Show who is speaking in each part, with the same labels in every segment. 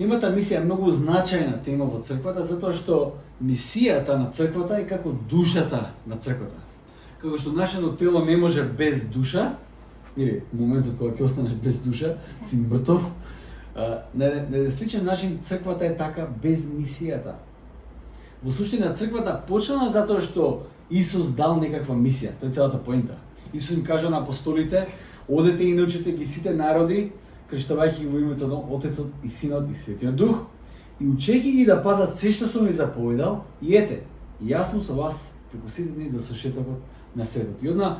Speaker 1: Темата мисија е многу значајна тема во црквата, затоа што мисијата на црквата е како душата на црквата. Како што нашето тело не може без душа, или моментот кога ќе останеш без душа, си мртов, на сличен начин црквата е така без мисијата. Во суштина црквата почнала затоа што Исус дал некаква мисија, тоа е целата поента. Исус им кажа на апостолите: одете и научете ги сите народи, крштавајќи ги во името на Отецот и Синот и Светиот Дух, и учејќи ги да пазат се што сум ви заповедал, и ете, јас сум со вас преку сите дни до сошетокот на светот. И одна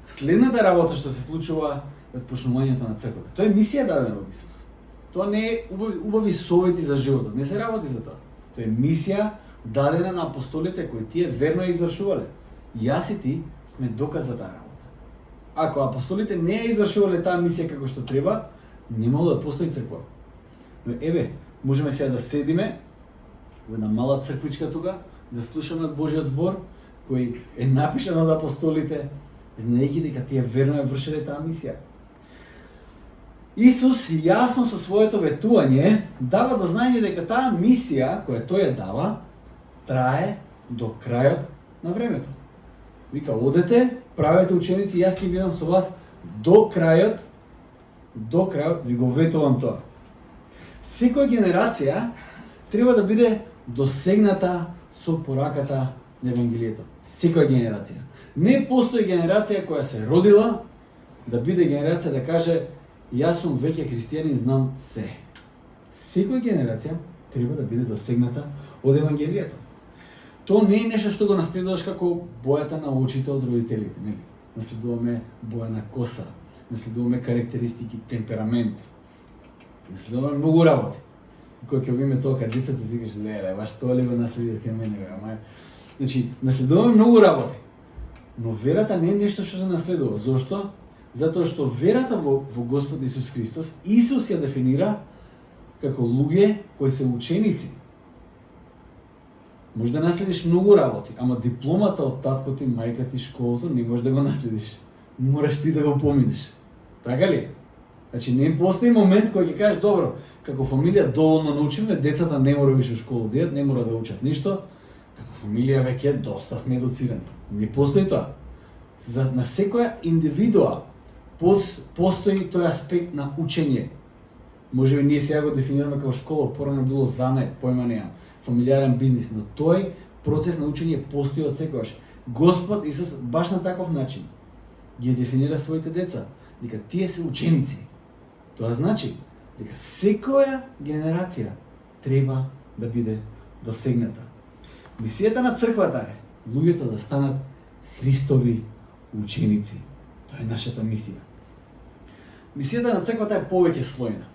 Speaker 1: следната работа што се случува е почнувањето на црквата. Тоа е мисија дадена од Исус. Тоа не е убави совети за животот, не се работи за тоа. Тоа е мисија дадена на апостолите кои тие верно ја извршувале. Јас и ти сме доказ за таа работа. Ако апостолите не ја извршувале таа мисија како што треба, немало да постои црква. Но еве, можеме сега да седиме во една мала црквичка тука, да слушаме Божиот збор кој е напишан од апостолите, знаејќи дека тие верно ја вршеле таа мисија. Исус јасно со своето ветување дава до знаење дека таа мисија која тој ја дава трае до крајот на времето. Вика: одете, правете ученици, јас ќе бидам со вас до крајот ви го ветувам тоа. Секоја генерација треба да биде досегната со пораката на Евангелието. Секоја генерација. Не постои генерација која се родила да биде генерација да каже: јас сум веќе христијанин, знам се. Секоја генерација треба да биде досегната од Евангелието. Тоа не е нешто што го наследуваш како бојата на очите од родителите, нели? Наследуваме боја на коса, наследуваме карактеристики, темперамент. Наследуваме многу работи. Кога ќе видиме тоа кај децата, си кажеш: леле, баш тоа ли го наследите кај мене, бе, Значи, наследуваме многу работи. Но верата не е нешто што се наследува. Зошто? Затоа што верата во Господ Исус Христос, Исус ја дефинира како луѓе кои се ученици. Може да наследиш многу работи, ама дипломата од таткото ти, мајка ти, школото не можеш да го наследиш. Мораш ти да го поминеш. Така ли? Значи не постои момент кој ќе кажеш: добро, како фамилија доволно научиме, децата не мора више школа да не мора да учат ништо. Како фамилија веќе доста сме едуцирани. Не постои тоа. На секоја индивидуа постои тој аспект на учење. Може би ние сега го дефинираме како школа, порано било занет, појма неа, фамилиарен бизнис, но тој процес на учење постои од секогаш. Господ Исус баш на таков начин ги дефинира своите деца, дека тие се ученици. Тоа значи дека секоја генерација треба да биде досегната. Мисијата на црквата е луѓето да станат Христови ученици. Тоа е нашата мисија. Мисијата на црквата е повеќе слојна.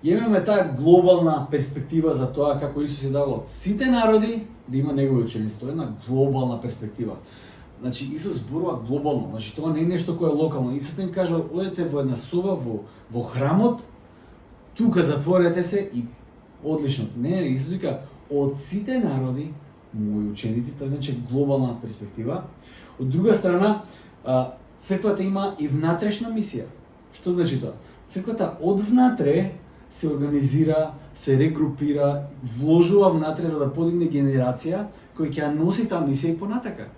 Speaker 1: Имаме таа глобална перспектива за тоа како Исус ја дава од сите народи да има негови ученици. Тоа е една глобална перспектива. Значи Исус зборува глобално, значи тоа не е нешто кое е локално. Исус им кажа: одете во една соба во храмот, тука затворете се и одлично. Не, Исус вика: од сите народи мои ученици, тоа значи глобална перспектива. Од друга страна, црквата има и внатрешна мисија. Што значи тоа? Црквата од внатре се организира, се регрупира, вложува внатре за да подигне генерација која ќе ја носи таа мисија и понатака.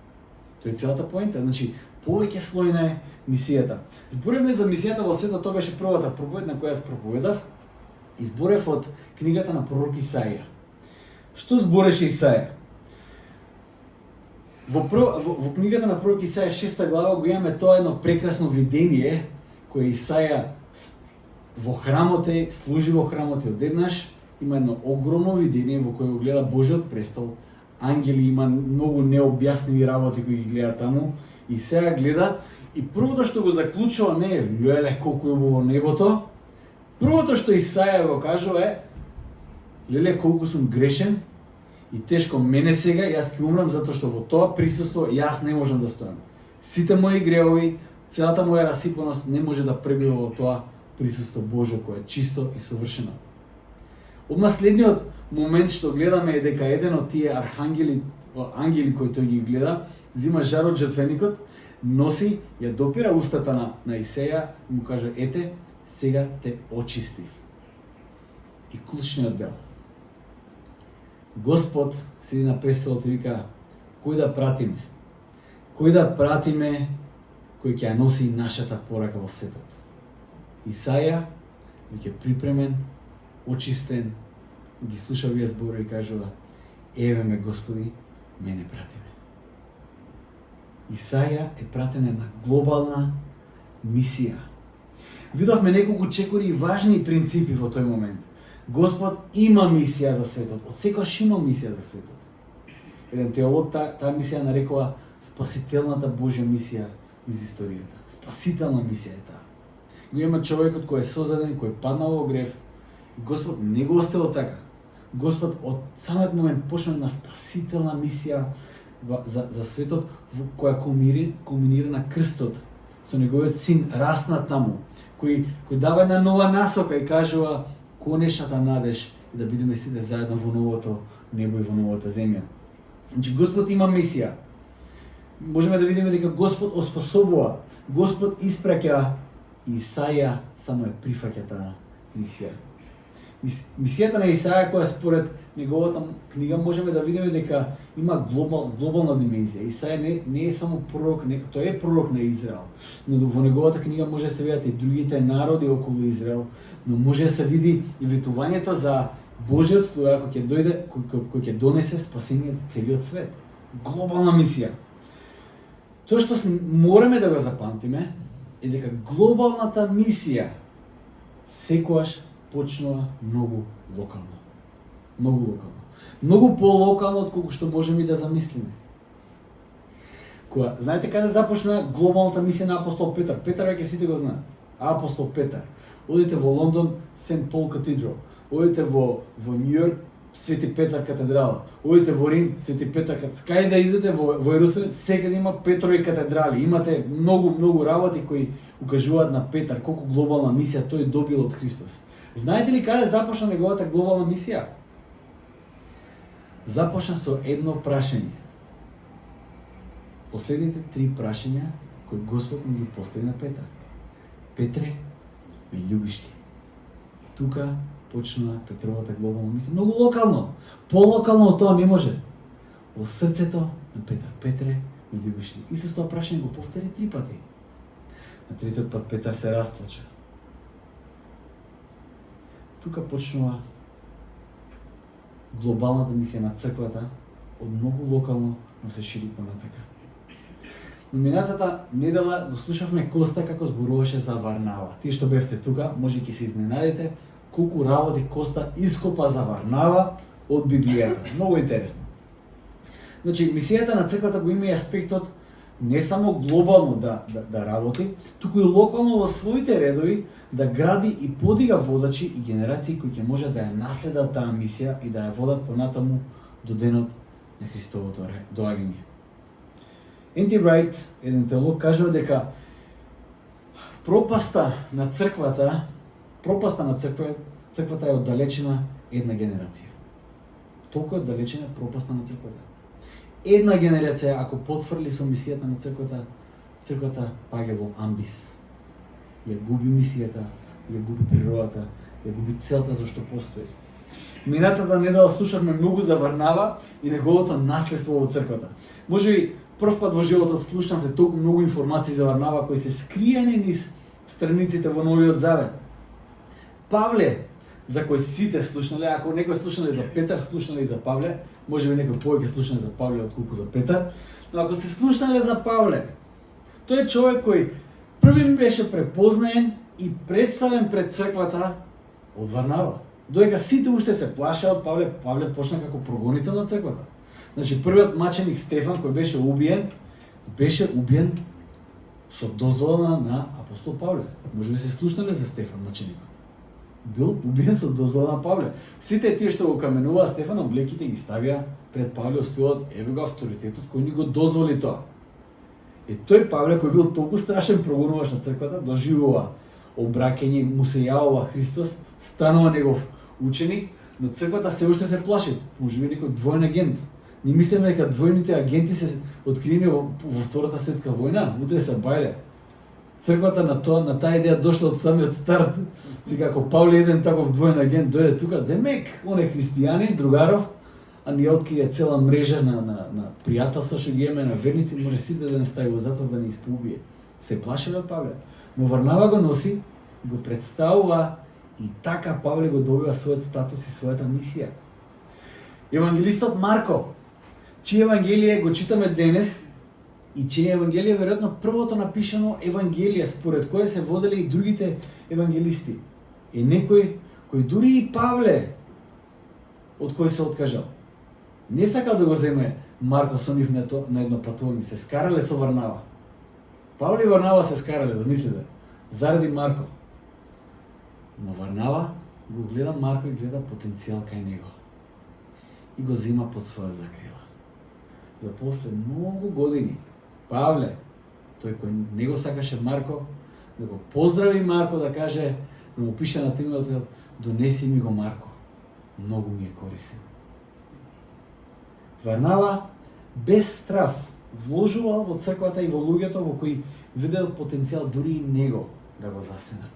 Speaker 1: Тоа е целата поента. Значи, повеќе слојна е мисијата. Зборевме за мисијата во светот, тоа беше првата проповед на која јас проповедав. Изборев од книгата на пророк Исаија. Што збореше Исаија? Во книгата на пророк Исаија 6 глава го имаме тоа едно прекрасно видение кое Исаја во храмот е, служи во храмот и одеднаш има едно огромно видение во кое го гледа Божиот престол. Ангели, има многу необјасними работи кои ги гледа таму, и сега гледа и првото што го заклучува не е: леле, колку е убаво небото. Првото што Исаја го кажува е: леле, колку сум грешен и тешко мене сега, јас ќе умрам затоа што во тоа присуство јас не можам да стојам. Сите мои греови, целата моја расипаност не може да пребива во тоа присуство Божјо кое е чисто и совршено. Одма следниот момент што гледаме е дека еден од тие ангели кои тој ги гледа, зима жар од жртвеникот, носи, ја допира устата на Исеја и му каже: ете, сега те очистив. и клучниот дел. Господ седи на престолот и вика, кој да пратиме? Кој да пратиме кој ќе ја носи нашата порака во светот? Исаја веќе припремен, очистен, ги слуша овие зборови и кажува, еве ме Господи, мене пратиме. Исаја е пратен една глобална мисија. Видовме неколку чекори и важни принципи во тој момент. Господ има мисија за светот, од секогаш има мисија за светот. Еден теолог таа мисија нарекува спасителната Божја мисија из историјата. Спасителна мисија е таа. Го има човекот кој е создаден, кој е паднал во грев. Господ не го оставил така. Господ од самиот момент почна на спасителна мисија за светот, која кулминира на крстот со неговиот син раснат таму, кој дава една нова насока и кажува конечната надеж и да бидеме сите заедно во новото небо и во новата земја. Значи Господ има мисија. Можеме да видиме дека Господ оспособува, Господ испраќа, и Исаја само ја прифаќа таа мисија. Мисијата на Исаја, која според неговата книга можеме да видиме дека има глобална димензија. Исаја не е само пророк, тој е пророк на Израел, но во неговата книга може да се видат и другите народи околу Израел, но може да се види и ветувањето за Божиот слуга кој ќе дојде, кој ќе донесе спасение за целиот свет. Глобална мисија. Тоа што мораме да го запамтиме е дека глобалната мисија секогаш почнува многу локално. Многу локално. Многу по-локално од колку што можеме да замислиме. Знаете каде започна глобалната мисија на апостол Петар? Петар веќе сите го знаат. Апостол Петар. Одите во Лондон, Сент Пол катедрал. Одите во Њујорк, Свети Петар катедрала. Одите во Рим, Свети Петар катедрала. Кај да идете во Ерусалим, секаде има Петрови катедрали. Имате многу работи кои укажуваат на Петар колку глобална мисија тој добил од Христос. Знаете ли каде започна неговата глобална мисија? Започна со едно прашање. Последните 3 прашања кои Господ му ги постави на Петар. Петре, ме љубиш ли? Тука почна Петровата глобална мисија. Многу локално. По-локално од тоа не може. Во срцето на Петар. Петре, ме љубиш ли? Исус тоа прашање го повтори 3 пати. На третиот пат Петар се расплача. Тука почнува глобалната мисија на црквата од многу локално, но се шири понатака. Но минатата недела го слушавме Коста како зборуваше за Варнава. Тие што бевте тука, може ќе се изненадите колку работи Коста ископа за Варнава од Библијата. Многу интересно. Значи, мисијата на црквата го има и аспектот не само глобално да работи, туку и локално во своите редови да гради и подига водачи и генерации кои ќе можат да ја наследат таа мисија и да ја водат понатаму до денот на Христовото доаѓање. Енти Райт, еден теолог, кажува дека пропаста на црквата е оддалечена една генерација. Толку е оддалечена пропаста на црквата. Една генерација, ако потфрли со мисијата на црквата паѓа во амбис. Ја губи мисијата, ја губи природата, ја губи целта за што постои. Минатата недела слушавме многу за Варнава и неговото наследство во црквата. Можеби прв пат во животот слушам се толку многу информации за Варнава кои се скриени низ страниците во Новиот Завет. Павле, за кој сите слушнале, ако некој слушнале за Петар, слушнале и за Павле, можеби некој повеќе слушнале за Павле отколку за Петар, но ако сте слушнале за Павле, тој е човек кој први беше препознаен и представен пред црквата од Варнава. Додека сите уште се плашеа од Павле, Павле почна како прогонител на црквата. Значи првиот маченик Стефан кој беше убиен со дозвола на апостол Павле. Можеби се слушнале за Стефан маченикот. Бил убиен со дозвола на Павле. Сите тие што го каменуваа Стефан, облеките ги ставија пред Павле, остојат еве го авторитетот кој ни го дозволи тоа. И тој Павле кој бил толку страшен прогонуваш на црквата, доживува обраќање, му се јавува Христос, станува негов ученик, но црквата се уште се плаши. Можеби некој двоен агент. Не мислиме дека двојните агенти се откриени во Втората светска војна, утре се бајле. Црквата на таа идеја дошла од самиот старт. Си како Павле еден таков двоен агент дојде тука, демек, он е христијанин, другаров, а ни открија цела мрежа на пријателства што ги имаме, на верници, може сите да не стави во затвор, да не испоубие. Се плашеле од Павле. Но Варнава го носи, го представува и така Павле го добива својот статус и својата мисија. Евангелистот Марко, чие евангелие го читаме денес, и чие евангелие веројатно првото напишано евангелие според кое се водели и другите евангелисти. И некој кој дури и Павле од кој се откажал. Не сакал да го земе Марко со нив на едно патување, се скарале со Варнава. Павле и Варнава се скарале, замислите, заради Марко. Но Варнава го гледа Марко и гледа потенцијал кај него. И го зима под своја закрила. За после многу години, Павле, тој кој не го сакаше Марко, да го поздрави Марко, да каже, да му пише на Тимотеј, донеси ми го Марко, многу ми е корисен. Варнава без страф вложувал во црквата и во луѓето во кои видел потенцијал дури и него да го засенат.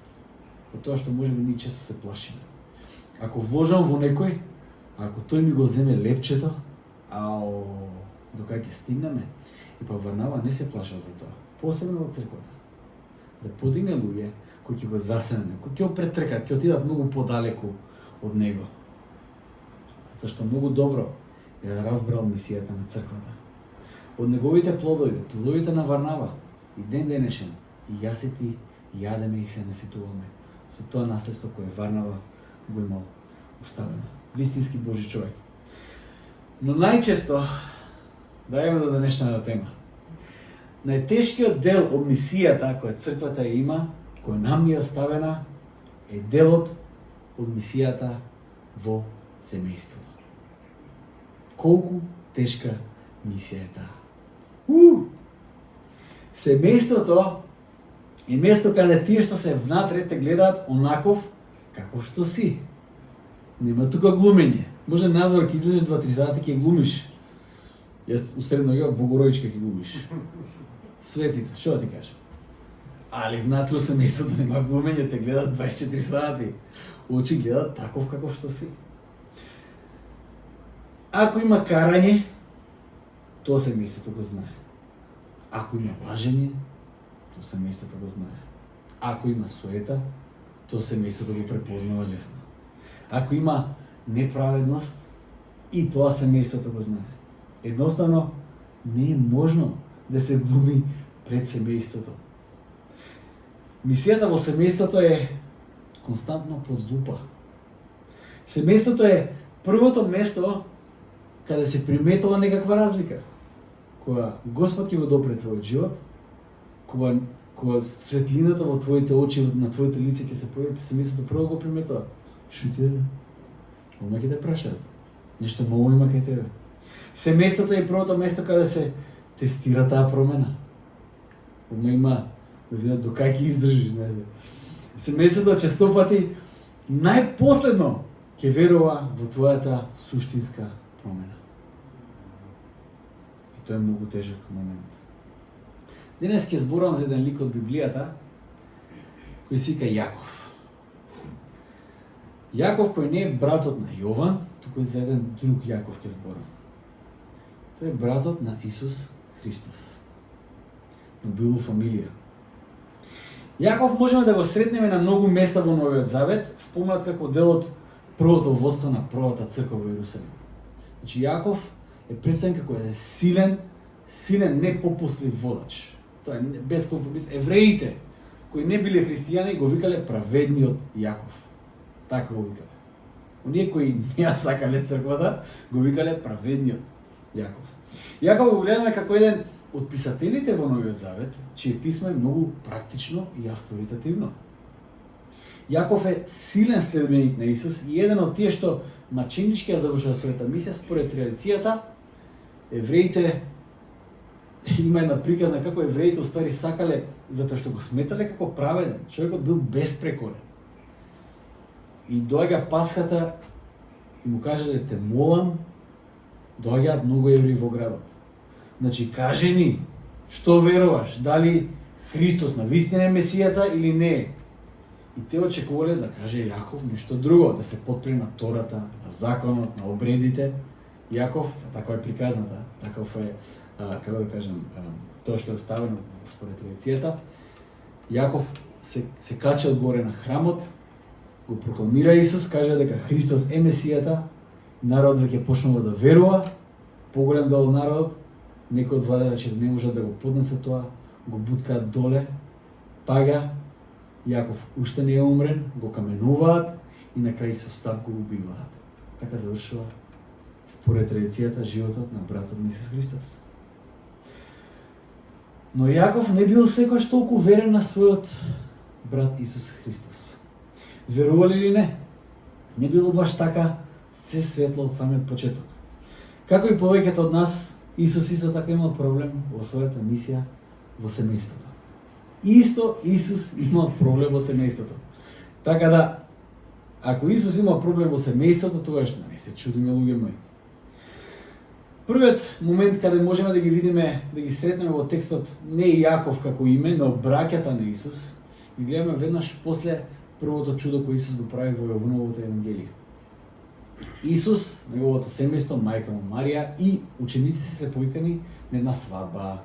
Speaker 1: По тоа што може би ние често се плашиме. Ако вложам во некој, ако тој ми го земе лепчето, докај ќе стигнеме, и па Варнава не се плашал за тоа, посебно во црквата. Да подигне луѓе кои ќе го засенат, кои ќе го претркат, ќе отидат многу подалеку од него. Затоа што многу добро ја разбрал мисијата на црквата. Од неговите плодови, плодовите на Варнава, и ден денешен, и јас и ти јадеме и се наситуваме со тоа наследство кое Варнава го имал оставено. Вистински Божи човек. Но најчесто, дајме до денешната тема. Најтешкиот дел од мисијата која црквата има, која нам ни е оставена, е делот од мисијата во семејството. Колку тешка мисија е таа. Семејството е место каде тие што се внатре те гледаат онаков како што си. Нема тука глумење. Може надвор ќе излезеш 2-3 сати ќе глумиш. Јас усредно ја Богоројчка ќе глумиш. Светица, што ти кажа? Али внатре семејството нема глумење, те гледат 24 сати. Очи гледат таков каков што си. Ако има карање, тоа семејството го знае. Ако има лажење, тоа семејството го знае. Ако има суета, тоа семејството го препознава лесно. Ако има неправедност, и тоа семејството го знае. Едноставно, не е можно да се глуми пред семејството. Мисијата во семејството е константно под лупа. Семејството е првото место каде се приметува некаква разлика. Кога Господ ќе го допре твојот живот, кога светлината во твоите очи, на твоите лице ќе се појави, семејството прво го приметува. Шо ти е? Ома ќе те прашаат. Нешто ново има кај тебе. Семејството е првото место каде се тестира таа промена. Ома има да видат докај ќе издржиш, знаете. Семејството честопати најпоследно ќе верува во твојата суштинска промена. И тоа е многу тежок момент. Денес ќе зборувам за еден лик од Библијата кој се вика Јаков. Јаков кој не е братот на Јован, туку за еден друг Јаков ќе зборам. Тој е братот на Исус Христос. Но бил фамилија. Јаков можеме да го сретнеме на многу места во Новиот Завет, спомнат како дел од првото воство на првата црква во Јерусалим. Значи Јаков е представен како еден силен непопуслив водач. Тоа е без компромис. Евреите кои не биле христијани го викале праведниот Јаков. Така го викале. Оние кои не ја сакале црквата го викале праведниот Јаков. Јаков го гледаме како еден од писателите во Новиот Завет, чие писмо е многу практично и авторитативно. Јаков е силен следбеник на Исус и еден од тие што маченички ја завршува својата мисија. Според традицијата, евреите има една приказна како евреите уствари сакале затоа што го сметале како праведен. Човекот бил безпрекорен. И доаѓа Пасхата и му кажале те молам, доаѓаат многу евреи во градот. Значи кажи ни што веруваш, дали Христос на вистина е Месијата или не е. И те очекувале да каже Јаков нешто друго, да се потпре на Тората, на законот, на обредите. Јаков, таква е приказната, таков е, како да кажем, тоа што е оставено според традицијата. Јаков се кача одгоре на храмот, го прокламира Исус, каже дека Христос е Месијата, народот ќе почнува да верува, поголем дел од народот, некои од владеачите не можат да го поднесат тоа, го буткаат доле, паѓа, Јаков уште не е умрен, го каменуваат и на крај со стап го убиваат. Така завршува според традицијата животот на братот на Исус Христос. Но Јаков не бил секогаш толку верен на својот брат Исус Христос. Верували ли не? Не било баш така се светло од самиот почеток. Како и повеќето од нас, Исус исто така имал проблем во својата мисија во семејството. Исто Исус имал проблем во семејството. Така да, ако Исус имал проблем во семејството, тогаш не се чудиме, луѓе мои. Првиот момент каде можеме да ги видиме, да ги сретнеме во текстот не Јаков како име, но браќата на Исус, ги гледаме веднаш после првото чудо кој Исус го прави во Јовановото евангелие. Исус, неговото семејство, мајка му Марија и учениците се повикани на една свадба.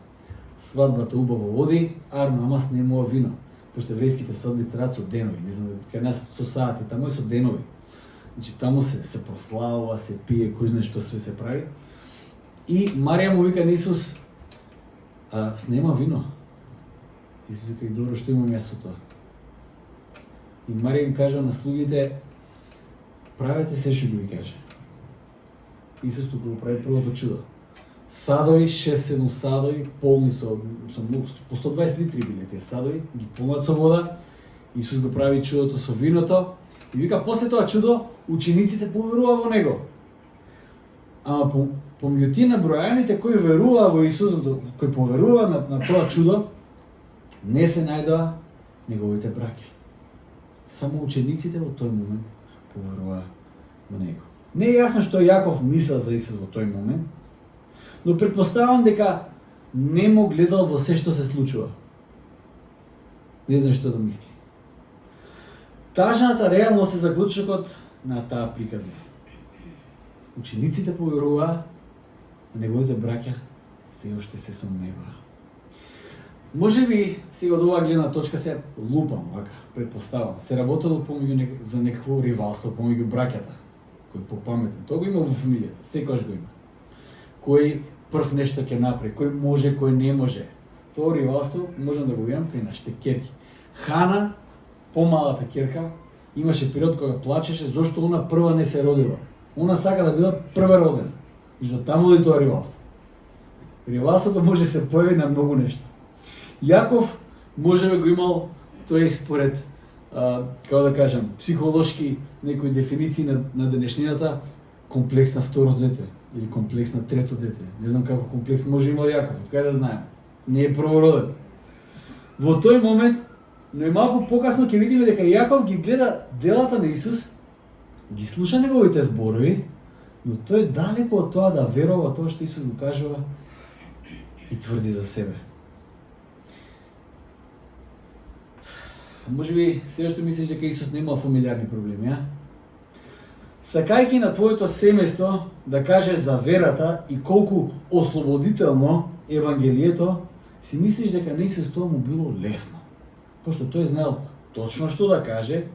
Speaker 1: Свадбата убаво води, арно, ама снемува вино. Пошто еврејските свадби траат со денови, не знам, кај нас со сати, таму е со денови. Значи таму се прославува, се пие, кој знае што све се прави. И Марија му вика на Исус, снема вино. Исус вика, и добро, што имам јас со тоа? И Марија им кажа на слугите, правете се што ги каже. Исус туку го прави првото чудо. Садови, 6-7 садови, полни со многу, по 120 литри биле тие садови, ги полнат со вода. Исус го прави чудото со виното и вика, после тоа чудо, учениците поверува во него. Ама помеѓу тие набројаните кои верува во Исус, кои поверува на тоа чудо, не се најдоа неговите браќа. Само учениците во тој момент поверува во него. Не е јасно што Јаков мислел за Исус во тој момент, но предпоставам дека не му гледал во се што се случува. Не знам што да мисли. Тажната реалност е заклучокот на таа приказна. Учениците поверуваа, а неговите браќа се уште се сомневаа. Може би сега од оваа гледна точка се лупам, вака, предпоставам. Се работело за некакво ривалство помеѓу браќата, кој попаметен. Тоа го има во фамилијата, секогаш го има. Кој прв нешто ќе направи, кој може, кој не може. Тоа ривалство можам да го видам кај нашите ќерки. Хана, помалата ќерка, имаше период кога плачеше зошто она прва не се родила. Она сака да била прва родена. Меѓу таму и тоа ривалство. Ривалството може да се појави на многу нешта. Јаков може би го имал, тоа е според, како да кажам, психолошки некои дефиниции на денешнината, комплекс на второ дете или комплекс на трето дете. Не знам како комплекс може имал Јаков, од кај да знаем. Не е првороден. Во тој момент, но и малку покасно ќе видиме дека Јаков ги гледа делата на Исус, ги слуша неговите зборови, но тој далеко од тоа да верува тоа што Исус го кажува и тврди за себе. Може би сега што мислиш дека Исус не имал фамилиарни проблеми, а? Сакајќи на твоето семејство да кажеш за верата и колку ослободително Евангелието, си мислиш дека на Исус тоа му било лесно. Пошто тој знаел точно што да каже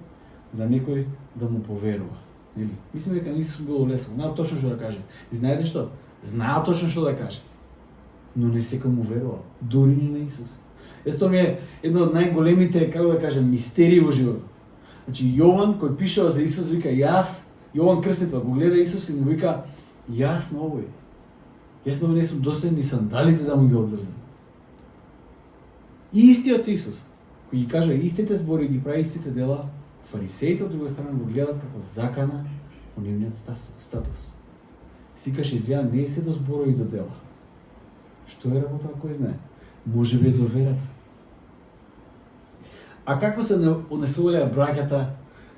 Speaker 1: за некој да му поверува. Нели? Мислим дека на Исус му било лесно, знаел точно што да каже. И знаете што? Знаел точно што да каже. Но не секој му верувал, дури ни на Исус. Тоа ми е едно од најголемите, како да кажем, мистерии во животот. Значи Јован кој пишува за Исус вика Јован Крстител го гледа Исус и му вика јас на овој не сум достоен ни сандалите да му ги одврзам. И истиот Исус кој ги кажа истите збори и ги прави истите дела, фарисеите од друга страна го гледат како закана по нивниот статус. Сикаш изгледа не е се до зборови и до дела. Што е работа, кој знае? Може би е до верата. А како се однесувале браќата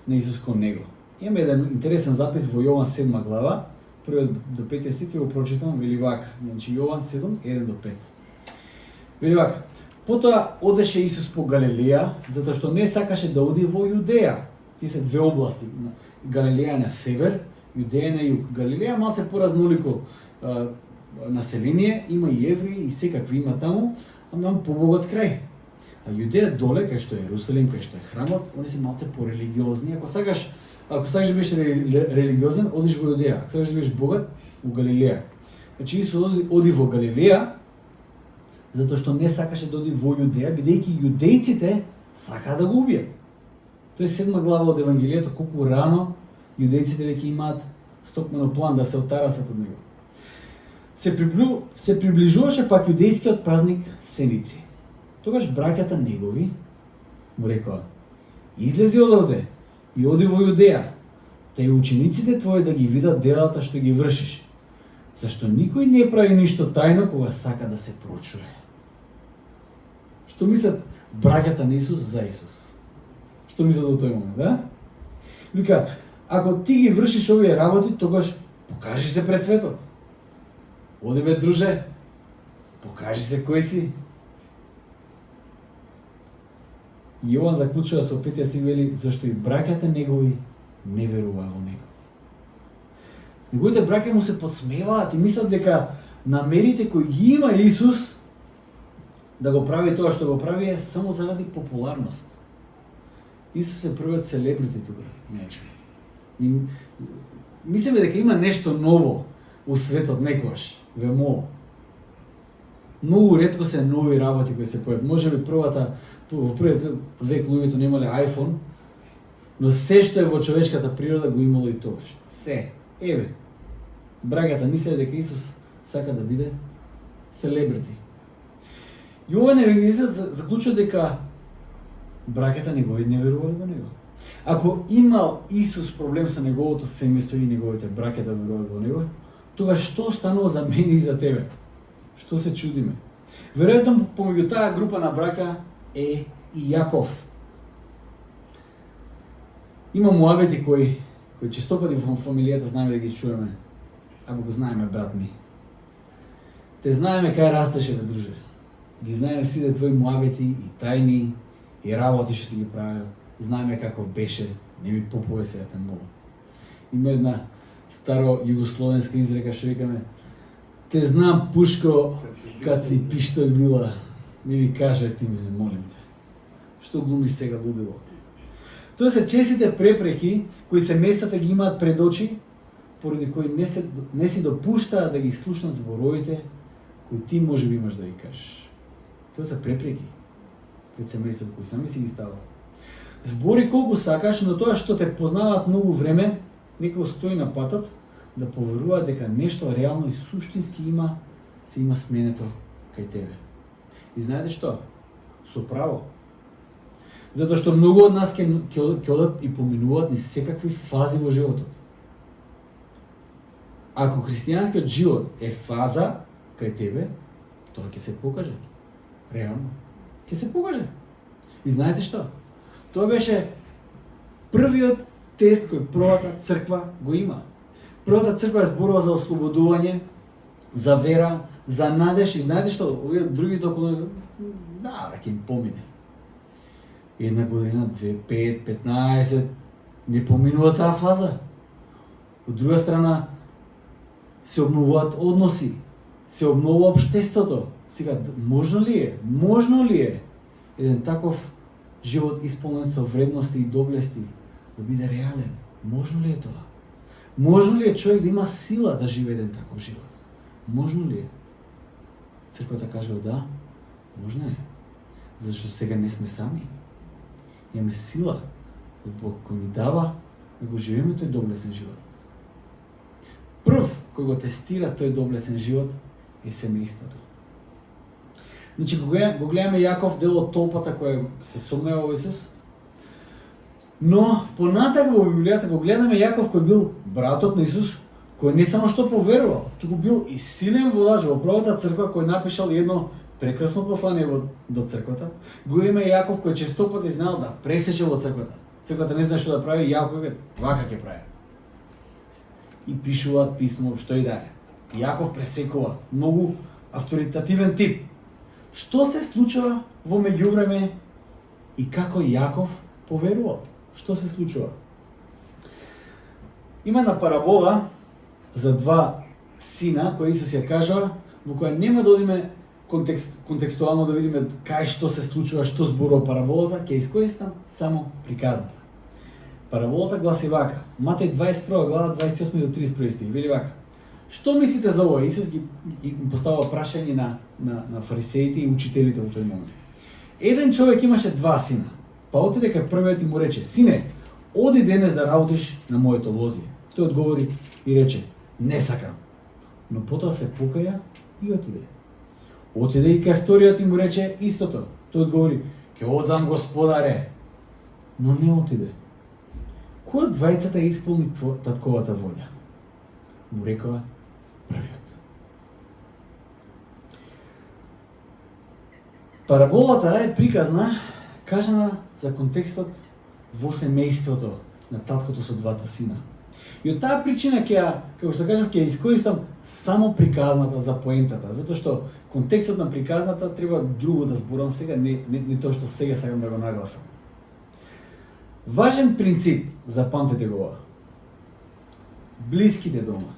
Speaker 1: на Исус кон него? Имаме еден интересен запис во Јован 7 глава, 1 до 5 стих, го прочитам, вели вака. Значи Јован 7, 1 до 5. Вели вака. Потоа одеше Исус по Галилеја, затоа што не сакаше да оди во Јудеја. Тие се две области. Галилеја на север, Јудеја на југ. Галилеја малце поразнолико население, има и евреи и секакви има таму, ама побогат крај. А Јудеја доле, кај што е Ерусалим, кај што е храмот, они се малце порелигиозни. Ако сакаш да бидеш религиозен, одиш во Јудеја. Ако сакаш да бидеш богат, во Галилеја. Значи Исус оди во Галилеја, затоа што не сакаше да оди во Јудеја, бидејќи јудејците сакаат да го убијат. Тоа е 7 глава од Евангелието, колку рано јудејците веќе имаат стокмено план да се отарасат од него. Се приближуваше пак јудејскиот празник Сеници. Тогаш браќата негови му рекоа: излези од овде и оди во Јудеја, та и учениците твои да ги видат делата што ги вршиш. Зашто никој не прави ништо тајно кога сака да се прочуе. Што мислат браќата на Исус за Исус? Што мислат во тој момент, да? Вика, ако ти ги вршиш овие работи, тогаш покажи се пред светот. Оди бе, друже, покажи се кој си. Јован заклучува со 5 стих, вели, зашто и браќата негови не веруваа во него. Неговите браќа му се подсмеваат и мислат дека намерите кои ги има Исус да го прави тоа што го прави е само заради популарност. Исус е првиот селебрити тука, нече. Мислиме дека има нешто ново у светот некогаш, вемо. Многу ретко се нови работи кои се појават. Можеби во првиот век луѓето немале iPhone, но се што е во човечката природа го имало и тогаш. Се. Еве, браќата мислеа дека Исус сака да биде селебрити. Јован евангелистот заклучува дека браќата негови не верувале во него. Ако имал Исус проблем со неговото семејство и неговите браќа да веруваат во него, тогаш што станува за мене и за тебе? Што се чудиме? Веројатно помеѓу таа група на браќа е и Јаков. Има муабети кои честопати во фамилијата знаеме да ги чуеме. Ако го знаеме, брат ми. Те знаеме кај растеше, бе, друже. Ги знаеме сите твои муабети и тајни и работи што си ги правил. Знаеме каков беше, не ми попове сега те молам. Има една старо југословенска изрека што викаме: те знам, пушко, кад си пиштолј била. Не ми кажа ти мене, молим те. Што глумиш сега лудило? Тоа се честите препреки кои се местата ги имаат пред очи, поради кои не си допуштаат да ги слушнат зборовите кои ти можеби имаш да ги кажеш. Тоа се препреки пред семејството кои сами си ги стават. Збори колку сакаш, но тоа што те познаваат многу време, некако стои на патот да поверуваат дека нешто реално и суштински се има сменето кај тебе. И знаете што? Со право. Затоа што многу од нас ќе одат и поминуваат низ секакви фази во животот. Ако христијанскиот живот е фаза кај тебе, тоа ќе се покаже. Реално. Ќе се покаже. И знаете што? Тоа беше првиот тест кој првата црква го има. Првата црква е зборува за ослободување, за вера, за надеж. И знаете што? Овие другите околу, да, ќе им помине. Една година, 2, 5, 15, не поминува таа фаза. Од друга страна, се обновуваат односи, се обновува општеството. Сега, можно ли е еден таков живот исполнен со вредности и доблести да биде реален? Можно ли е тоа? Можно ли е човек да има сила да живее еден таков живот? Можно ли е? Црквата кажува да, можно е. Зашто сега не сме сами. Имаме сила од Бог кој ни дава да го живееме тој доблесен живот. Прв кој го тестира тој доблесен живот е семејството. Значи, го гледаме Јаков, дел од толпата која се сомнева во Исус, но понатак во Библијата го гледаме Јаков кој бил братот на Исус, кој не само што поверувал, туку бил и силен водач во првата црква кој напишал едно прекрасно послание до црквата. Го има Јаков кој често пати знаел да пресече во црквата. Црквата не знае што да прави, Јаков вака ќе прави. И пишуваат писмо, што и да е. Јаков пресекува, многу авторитативен тип. Што се случува во меѓувреме и како Јаков поверувал? Што се случува? Има една парабола за два сина кои Исус ја кажа, во која нема да одиме контекстуално да видиме кај што се случува, што зборува параболата, ќе искористам само приказната. Параболата гласи вака. Матеј 21 глава 28 до 31 стих. Вели вака. Што мислите за ова? Исус ги поставува прашање на фарисеите и учителите во тој момент. Еден човек имаше два сина. Па отиде кај првиот и му рече: "Сине, оди денес да работиш на моето лозие." Тој одговори и рече: "Не сакам." Но потоа се покаја и отиде. Отиде и кај вториот и му рече истото. Тој одговори: "Ќе одам, Господаре." Но не отиде. Кој од двајцата исполни татковата волја? Му рекоа првиот. Параболата е приказна, кажана за контекстот во семејството на таткото со двата сина. И од таа причина како што кажав, ќе искористам само приказната за поентата, затоа што контекстот на приказната треба друго да зборам сега, не тоа што сега сакам да го нагласам. Важен принцип, запамтете го ова. Блиските дома,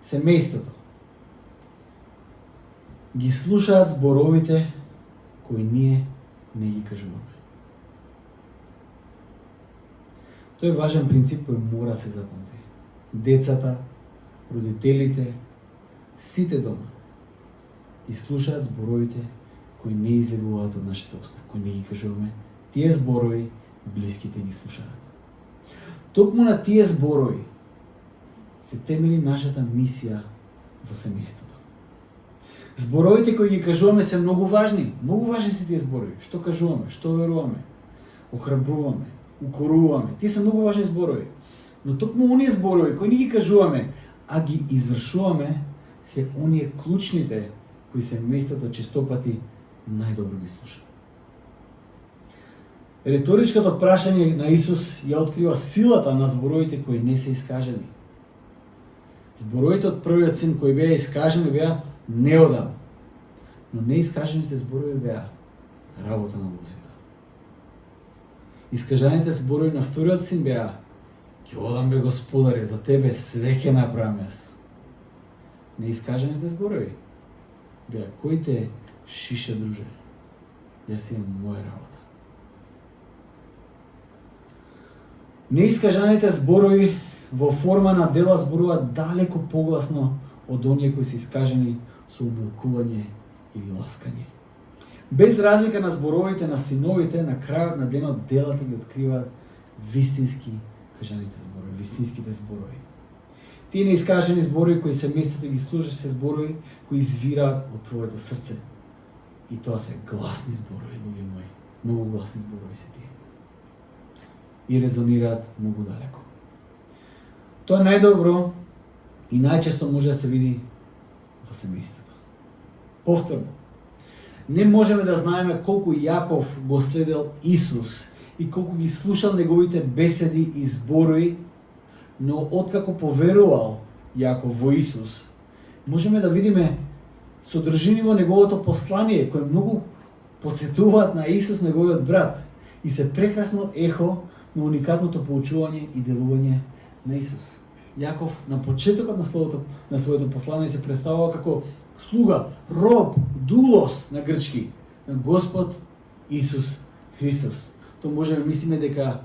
Speaker 1: семејството, ги слушаат зборовите кои ние не ги кажуваме. Тој е важен принцип кој мора да се запомни. Децата, родителите, сите дома ги слушаат зборовите кои не излегуваат од нашите уста, кои не ги кажуваме. Тие зборови блиските ги слушаат. Токму на тие зборови се темели нашата мисија во семејството. Зборовите кои ги кажуваме се многу важни. Многу важни се тие зборови. Што кажуваме, што веруваме, охрабруваме, укоруваме. Тие се многу важни зборови. Но токму оние зборови кои не ги кажуваме, а ги извршуваме, се оние клучните кои семејството честопати најдобро ги слушаат. Реторичкото прашање на Исус ја открива силата на зборовите кои не се искажени. Зборовите од првиот син кои беа искажени беа: "Не одам." Но неискажените зборови беа: "Работа на лозите." Искажаните зборови на вториот син беа: "Ќе одам, бе Господаре, за тебе све ќе направам јас." Неискажените зборови беа: "Кој те шиша, друже? Јас имам моја работа." Неискажаните зборови во форма на дела зборуваат далеко погласно од оние кои се искажени со умилкување или ласкање. Без разлика на зборовите на синовите, на крајот на денот делата ги откриваат вистински кажаните зборови, вистинските зборови. Тие неискажени зборови кои семејството ги слушаш се зборови кои извираат од твоето срце. И тоа се гласни зборови, луѓе мои. Многу гласни зборови се тие. И резонираат многу далеко. Тоа најдобро и најчесто може да се види во семејството. Повторно, не можеме да знаеме колку Јаков го следел Исус и колку ги слушал неговите беседи и зборови, но откако поверувал Јаков во Исус, можеме да видиме содржини во неговото послание, кој многу потсетуваат на Исус, неговиот брат, и се прекрасно ехо на уникатното поучување и делување на Исус. Јаков на почетокот на своето послание се представува како слуга, роб, дулос на грчки, на Господ Исус Христос. То може да мислиме дека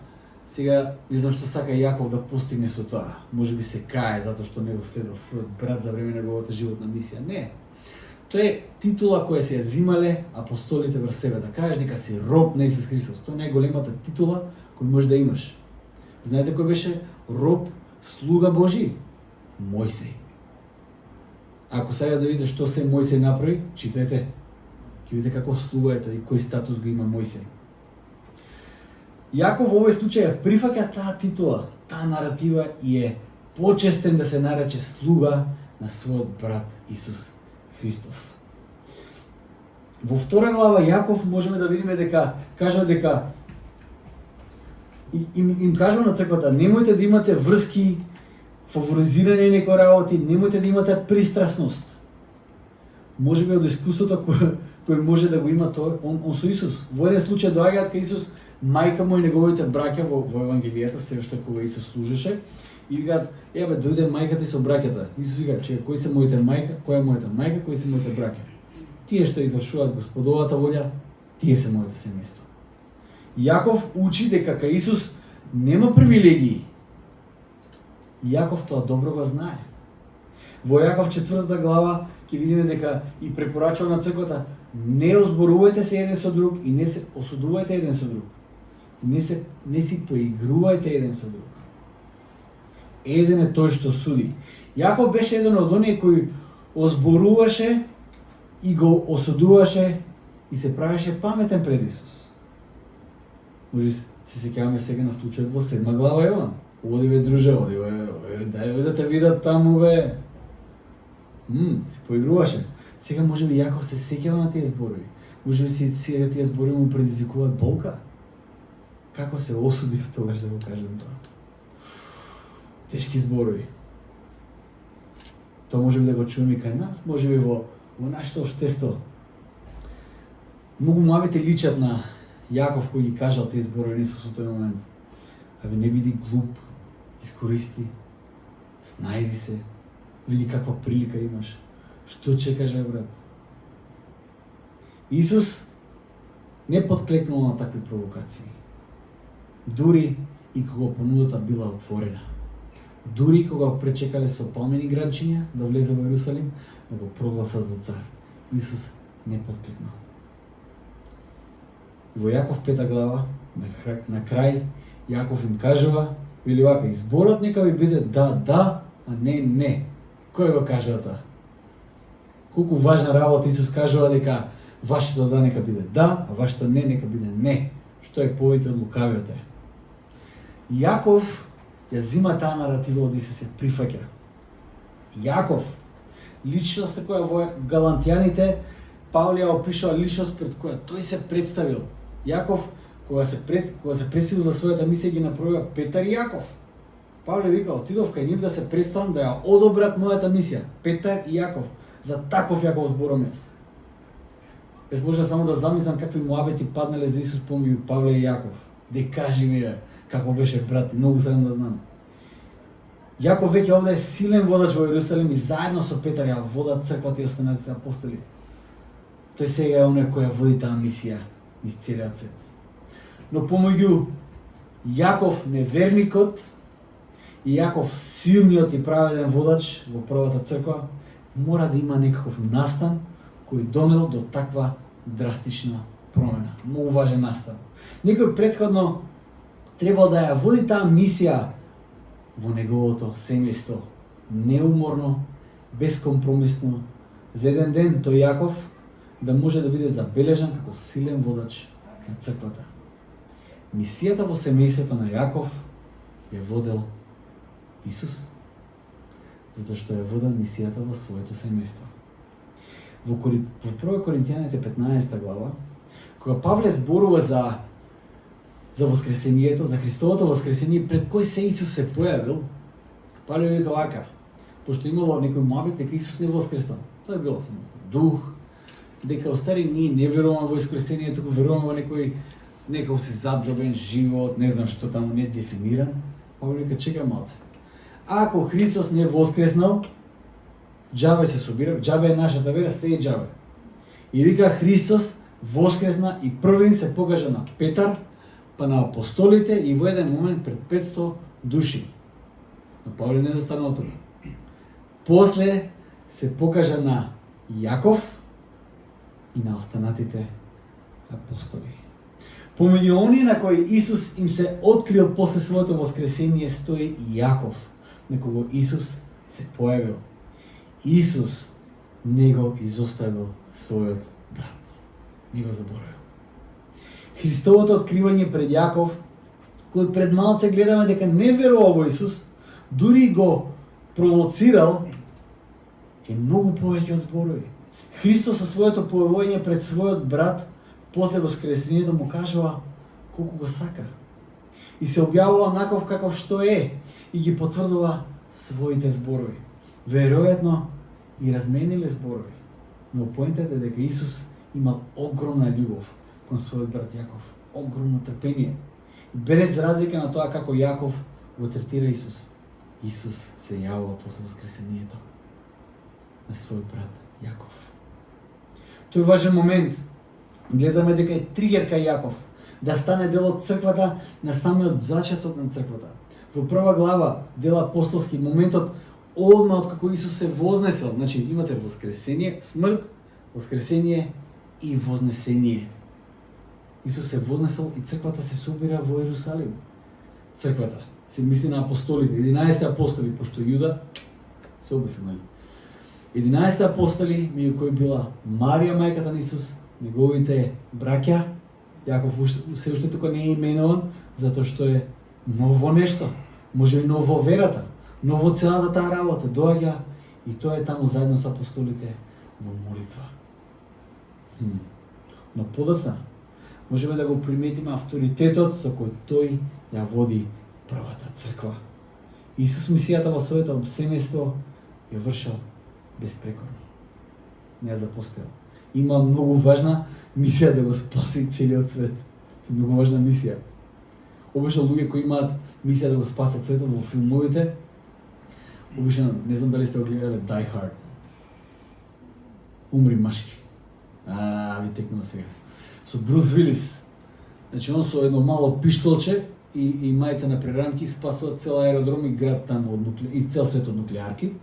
Speaker 1: сега не знам што сака Јаков да постигне со тоа. Може би се кае затоа што не го следел својот брат за време на неговата животна мисија. Не. Тоа е титула која се ја зимале апостолите врз себе, да кажеш дека си роб на Исус Христос. Тоа не е големата титула кој може да имаш. Знаете кој беше роб, слуга Божи? Мојсей. Ако сега да видите што се Мојсей направи, читајте. Ќе видите како слуга е тој и кој статус го има Мојсей. Јаков во овој случај прифаќа таа титула, таа наратива и е почестен да се нарече слуга на својот брат Исус Христос. Во втора глава Јаков можеме да видиме дека кажува дека им кажува на црквата: немојте да имате врски, фаворизирање некои работи, немојте да имате пристрасност. Можеби од искуството кој може да го има тој, он со Исус. Во еден случај доаѓаат кај Исус мајка му и неговите браќа во Евангелијата, се што кога Исус служеше, и викаат, бе, дојде мајката и со браќата. Исус вика, кои се моите мајка, која е мојата мајка, кои се моите браќа? Тие што извршуваат Господовата волја, тие се моето семејство. Јаков учи дека кај Исус нема привилегии. Јаков тоа добро го знае. Во Јаков 4 глава ќе видиме дека и препорачува на црквата: не озборувајте се еден со друг и не се осудувајте еден со друг. Не си поигрувајте еден со друг. Еден е тој што суди. Јаков беше еден од оние кои озборуваше и го осудуваше и се правеше паметен пред Исус. Може се сеќаваме сега на случајот во 7 глава Јован. Оди бе, друже, оди бе, да те видат таму бе. Се поигруваше. Сега може би Јаков се сеќава на тие зборови. Може би сега тие зборови му предизвикуваат болка. Како се осудив тогаш да го кажем тоа? Тешки зборови. Тоа може би да го чуеме и кај нас, може би во нашето општество. Многу муабети личат на Јаков кој ги кажал тие зборови на Исус во тој момент. Абе, не биди глуп, искористи, снајди се, види каква прилика имаш. Што чекаш, бе, брат? Исус не подклекнал на такви провокации. Дури и кога понудата била отворена. Дури кога го пречекале со палмени гранчиња да влезе во Јерусалим, да го прогласат за цар. Исус не подклекнал. Во Јаков 5 глава, на крај, Јаков им кажува, вели вака, изборот нека ви биде да, а не. Кој го кажува тоа? Колку важна работа Исус кажува дека вашето да нека биде да, а вашето не нека биде не. Што е повеќе од лукавиот е. Јаков ја зима таа наратива од Исус, ја прифаќа. Јаков, личноста која во Галантјаните, Павле ја опишува личност пред која тој се представил. Јаков, кога се пресил за својата мисија, ги направува Петар и Јаков. Павле вика, отидов кај нив да се представам да ја одобрат мојата мисија. Петар и Јаков. За таков Јаков зборам јас. Јас може само да замислам какви муабети паднале за Исус помеѓу Павле и Јаков. Де кажи ми како беше брат, многу сакам да знам. Јаков веќе овде е силен водач во Јерусалим и заедно со Петар ја водат црквата и останатите апостоли. Тој сега е оној кој ја води таа мисија низ целиот свет. Но помеѓу Јаков неверникот и Јаков силниот и праведен водач во првата црква, мора да има некаков настан кој донел до таква драстична промена. Многу важен настан. Некој претходно требал да ја води таа мисија во неговото семејство, неуморно, безкомпромисно, за еден ден тој Јаков да може да биде забележан како силен водач на црквата. Мисијата во семејството на Јаков ја водел Исус, затоа што ја водел мисијата во своето семејство. Во 1 Коринтијаните 15 глава, кога Павле зборува за воскресението, за Христовото воскресение, пред кој се Исус се појавил, Павле вика вака, пошто имало некој муабет дека Исус не воскреснал. Тоа е било само дух, дека остари ние не веруваме во воскресението, туку веруваме во некој си задробен живот, не знам што таму не е дефиниран. Павле вика, чекај малце. Ако Христос не воскреснал, џабе се собира, џабе е нашата вера, се е џабе. И вика Христос воскресна и првин се покажа на Петар, па на апостолите и во еден момент пред 500 души. Но Павле не застана од тоа. После се покажа на Јаков и на останатите апостоли. Помеѓу оние на кои Исус им се открил после своето воскресение стои и Јаков, на кого Исус се појавил. Исус не го изоставил својот брат. Не го заборавил. Христовото откривање пред Јаков, кој пред малце гледаме дека не верува во Исус, дури го провоцирал, е многу повеќе од зборови. Христос со своето појавување пред својот брат после воскресението му кажува колку го сака. И се објавува онаков каков што е и ги потврдува своите зборови. Веројатно и размениле зборови. Но поентата е дека Исус имал огромна љубов кон својот брат Јаков, огромно трпение. Без разлика на тоа како Јаков го третира Исус, Исус се јавува после воскресението на својот брат Јаков. Тој важен момент гледаме дека е тригер кај Јаков да стане дел од црквата на самиот зачеток на црквата. Во прва глава, дел апостолски, моментот одма од како Исус се вознесел, значи имате воскресение, смрт, воскресение и вознесение. Исус се вознесел и црквата се собира во Ерусалим. Црквата се мисли на апостолите, 11 апостоли, пошто Јуда се обесил, нели? 11 апостоли, меѓу кои била Марија, мајката на Исус, неговите браќа. Јаков се уште тука не е именуван, затоа што е ново нешто, може и ново верата, ново целата таа работа доаѓа и тоа е таму заедно со апостолите во молитва. Но подоцна можеме да го приметиме авторитетот со кој тој ја води првата црква. Исус мисијата во своето семејство ја вршил безпрекорно. Не ја запостојал. Има многу важна мисија да го спаси целиот свет. Това е многу важна мисија. Обично луѓе кои имаат мисија да го спасат светот во филмовите, обично, не знам дали сте го гледале Die Hard. Умри машки. Ви текнува сега. Со Брус Вилис. Значи он со едно мало пиштолче и мајца на прерамки спасува цел аеродром и град таму и цел свет од нуклеарки.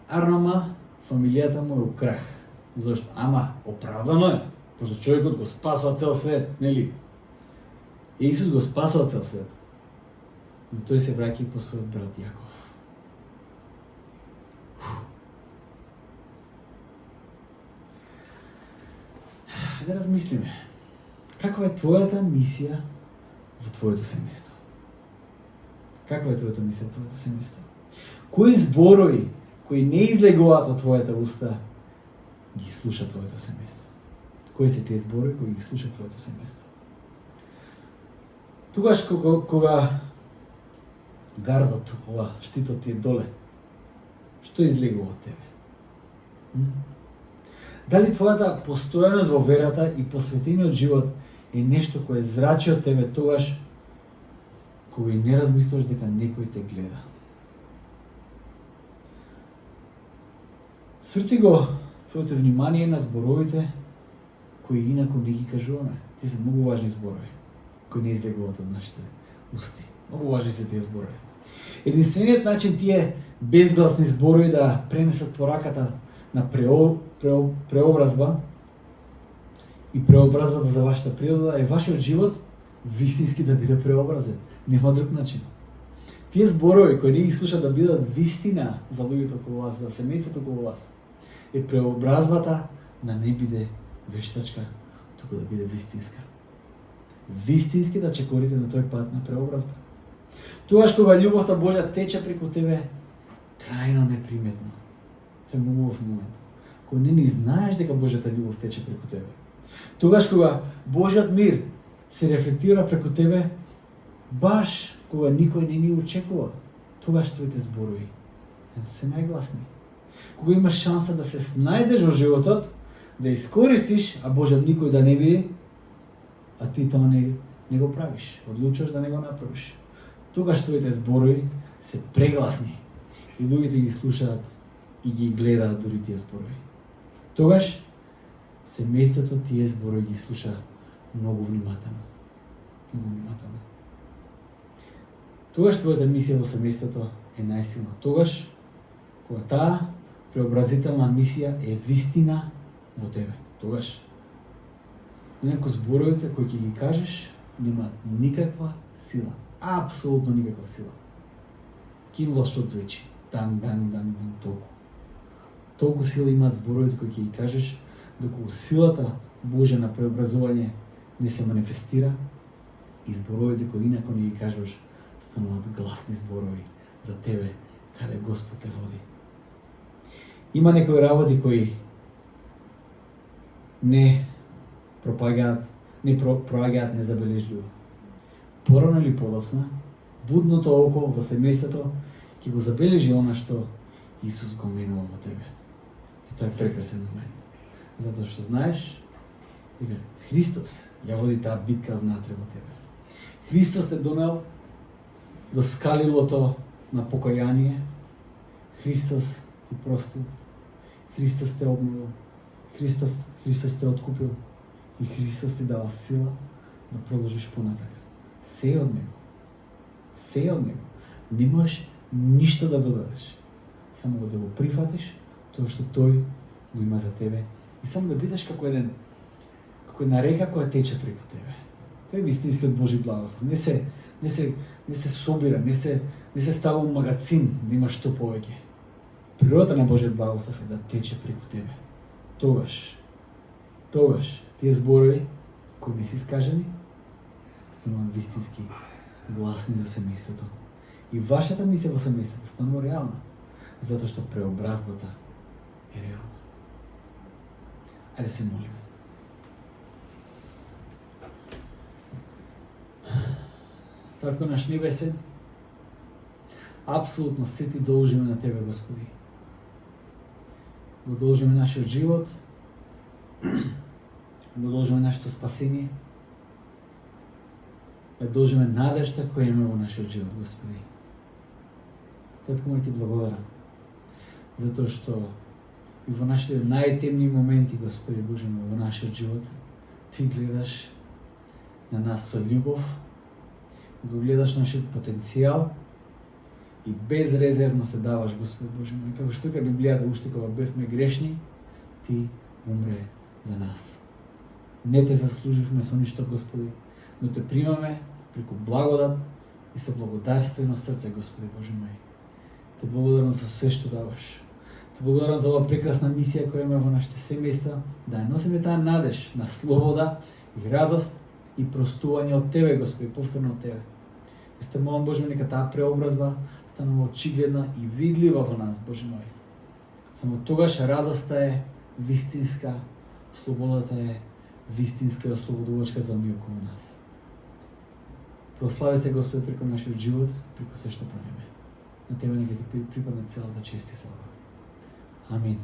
Speaker 1: Арнома, фамилијата му е у крах. Зошто? Ама, оправдано е. Пошто човекот го спасува цел свет, нели? Исус го спасува цел свет. Но тој се враќа и по својот брат Јаков. Да размислиме. Каква е твојата мисија во твоето семејство? Каква е твојата мисија во твоето семејство? Кои зборови кои не излегуваат од твојата уста ги слуша твоето семејство? Кои се тие зборови кои ги слуша твоето семејство? Тогаш кога гардот, штитот ти е доле, што излегува од тебе? Дали твојата постојаност во верата и посветениот живот е нешто кое зрачи од тебе тогаш кога и не размислуваш дека некој те гледа? Сврти го твоето внимание на зборовите кои инаку не ги кажуваме. Тие се многу важни зборови кои не излегуваат од нашите усти. Многу важни се тие зборови. Единствениот начин тие безгласни зборови да пренесат пораката на преобразба и преобразбата за вашата природа е вашиот живот вистински да биде преобразен. Нема друг начин. Тие зборови кои не ги слушат да бидат вистина за луѓето околу вас, за семејството околу вас, е преобразбата да не биде вештачка, туку да биде вистинска. Вистински да чекорите на тој пат на преобразба. Тогаш кога љубовта Божја тече преку тебе, крајно неприметно. Тоа е многу убав момент. Кога не ни знаеш дека Божјата љубов тече преку тебе. Тогаш кога Божјиот мир се рефлектира преку тебе, баш кога никој не ни очекува, тогаш твоите зборови се најгласни. Кога имаш шанса да се снајдеш во животот, да искористиш, а Божјот никој да не види, а ти тоа не го правиш, одлучуваш да не го направиш. Тогаш твоите зборови се прегласни и луѓето ги слушаат и ги гледаат дури тие зборови. Тогаш семејството тие зборови ги слуша многу внимателно. Многу внимателно. Тогаш твојата мисија во семејството е најсилна. Тогаш кога таа преобразителна мисија е вистина во тебе. Тогаш инаку зборовите кои ќе ги кажеш немаат никаква сила. Апсолутно никаква сила. Кинула што звучи. Дан, толку. Толку сила имаат зборовите кои ќе ги кажеш, доколку силата Божја на преобразување не се манифестира и зборовите кои инаку не ги кажеш стануваат гласни зборови за тебе, каде Господ те води. Има некои работи кои не проаѓаат незабележливо. Порано или подоцна, будното око во семејството ќе го забележи она што Исус го менува во тебе. И тоа е прекрасен момент. Затоа што знаеш дека Христос ја води таа битка внатре во тебе. Христос те донел до скалилото на покаяние. Христос ти простил. Христос те обновил. Христос те откупил. И Христос ти дава сила да продолжиш понатака. Се од Него. Се од Него. Не можеш ништо да додадеш. Само да го прифатиш тоа што Тој го има за тебе. И само да бидеш како една река која тече преку тебе. Тој е вистинскиот Божи благослов. Не се собира, не се става у магацин да имаш што повеќе. Природата на Божиот благослов е да тече преку тебе. Тогаш тие зборови кои не се искажани стануваат вистински гласни за семејството. И вашата мисија во семејството станува реална, затоа што преобразбата е реална. Ајде се молиме. Татко наш небесен, апсолутно се ти должиме на Тебе, Господи. Го должиме нашиот живот, го должиме нашето спасение, го должиме надежта која има во нашиот живот, Господи. Татко мој ти благодарам, затоа што и во нашите најтемни моменти, Господи Боже мој, во нашиот живот, ти гледаш на нас со љубов, го гледаш нашиот потенцијал и безрезервно се даваш, Господи Боже мој. Како што вика Библијата, уште кога бевме грешни, ти умре за нас. Не те заслуживме со ништо, Господи, но те примаме преку благодат и со благодарствено срце, Господи Боже мој. Те благодарам за се што даваш. Те благодарам за оваа прекрасна мисија која има во нашите семејства, да ја носиме таа надеж на слобода и радост и простување од Тебе, Господи, повторно од Тебе. И сте молам, Боже, нека таа преобразба станува очигледна и видлива во нас, Боже мој. Само тогаш радоста е вистинска, слободата е вистинска и ослободувачка за оние околу нас. Прослави се, Господи, преку нашиот живот, преку се што правиме. На Тебе нека ти припадне целата чест и слава. Амин.